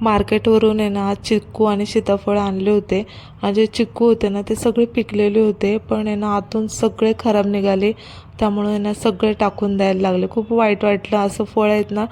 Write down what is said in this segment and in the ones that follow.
मार्केटवरून आहे ना आज चिक्कू आणि सीताफळ आणले होते. आणि जे चिक्कू होते ना ते सगळे पिकलेले होते, पण आहे ना आतून सगळे खराब निघाले. त्यामुळे आहे ना सगळे टाकून द्यायला लागले. खूप वाईट वाटलं. असं फळ आहेत ना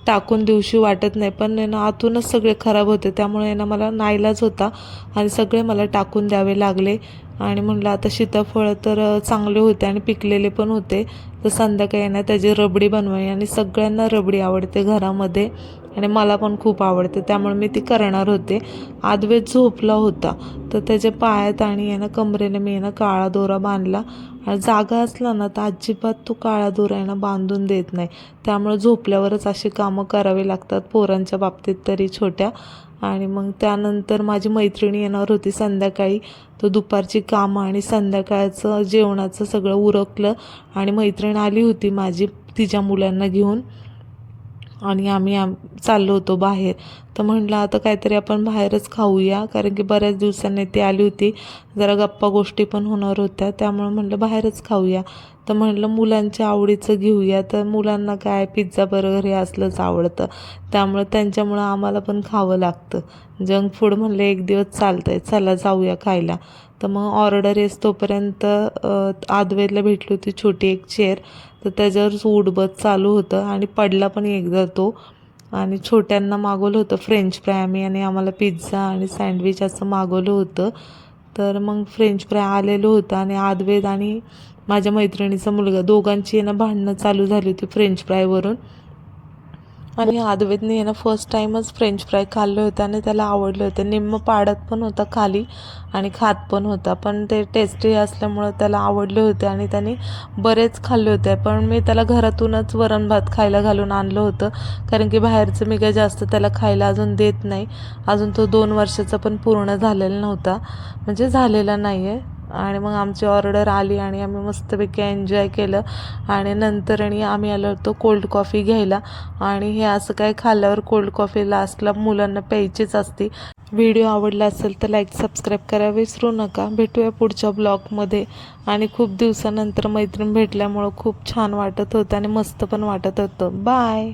टाकून देऊशी वाटत नाही, पण आहे ना आतूनच सगळे खराब होते. त्यामुळे आहे ना मला नाईलाज होता आणि सगळे मला टाकून द्यावे लागले. आणि म्हणलं आता सीताफळ तर चांगले होते आणि पिकलेले पण होते, तर संध्याकाळी ना त्याची रबडी बनवावी. आणि सगळ्यांना रबडी आवडते घरामध्ये आणि मला पण खूप आवडते, त्यामुळे मी ती करणार होते. आदवेत झोपला होता, तर त्याच्या पायात आणि आहे ना कमरेने मी आहे ना काळा दोरा बांधला. आणि जागा असला ना तर अजिबात तो काळा दोरा आहे ना बांधून देत नाही. त्यामुळे झोपल्यावरच अशी कामं करावी लागतात पोरांच्या बाबतीत तरी छोट्या. आणि मग त्यानंतर माझी मैत्रिणी येणार होती संध्याकाळी, तर दुपारची कामं आणि संध्याकाळचं जेवणाचं सगळं उरकलं. आणि मैत्रीण आली होती माझी तिच्या मुलांना घेऊन, आणि आम्ही चाललो होतो बाहेर. तर म्हटलं आता काहीतरी आपण बाहेरच खाऊया, कारण की बऱ्याच दिवसांनी ती आली होती, जरा गप्पा गोष्टी पण होणार होत्या, त्यामुळे म्हटलं बाहेरच खाऊया. तर म्हटलं मुलांच्या आवडीचं घेऊया. तर मुलांना काय पिझ्झा बर्गर हे असलंच आवडतं, त्यामुळे त्यांच्यामुळं आम्हाला पण खावं लागतं. जंक फूड म्हणलं एक दिवस चालतं आहे, चला जाऊया खायला. तर मग ऑर्डर येस तोपर्यंत आदवेला भेटली होती छोटी एक चेअर, तर त्याच्यावर उडबत चालू होतं आणि पडला पण एकदा तो. आणि छोट्यांना मागवलं होतं फ्रेंच फ्राय आम्ही, आणि आम्हाला पिझ्झा आणि सँडविच असं मागवलं होतं. तर मग फ्रेंच फ्राय आलेलं होतं आणि आदवेद आणि माझ्या मैत्रिणीचा मुलगा दोघांची आहे ना भांडणं चालू झाली होती फ्रेंच फ्रायवरून. आणि आदवेदने आहे ना फर्स्ट टाईमच फ्रेंच फ्राय खाल्ले होते आणि त्याला आवडले होते. निम्म पाडत पण होता खाली आणि खात पण होता, पण ते टेस्टी असल्यामुळं त्याला आवडले होते आणि त्याने बरेच खाल्ले होते. पण मी त्याला घरातूनच वरण भात खायला घालून आणलं होतं, कारण की बाहेरचं मी काही जास्त त्याला खायला अजून देत नाही. अजून तो 2 वर्षाचा पण पूर्ण झालेला नव्हता, म्हणजे झालेला नाही आहे. आणि मग आमची ऑर्डर आली आणि आम्ही मस्तपैकी एन्जॉय केलं. आणि नंतर आणि आम्ही आलो होतो कोल्ड कॉफी घ्यायला. आणि हे असं काय खाल्ल्यावर कोल्ड कॉफी लास्टला मुलांना प्यायचीच असते. व्हिडिओ आवडला असेल तर लाईक सबस्क्राईब करायला विसरू नका. भेटूया पुढच्या ब्लॉगमध्ये. आणि खूप दिवसानंतर मैत्रीण भेटल्यामुळं खूप छान वाटत होतं आणि मस्त पण वाटत होतं. बाय.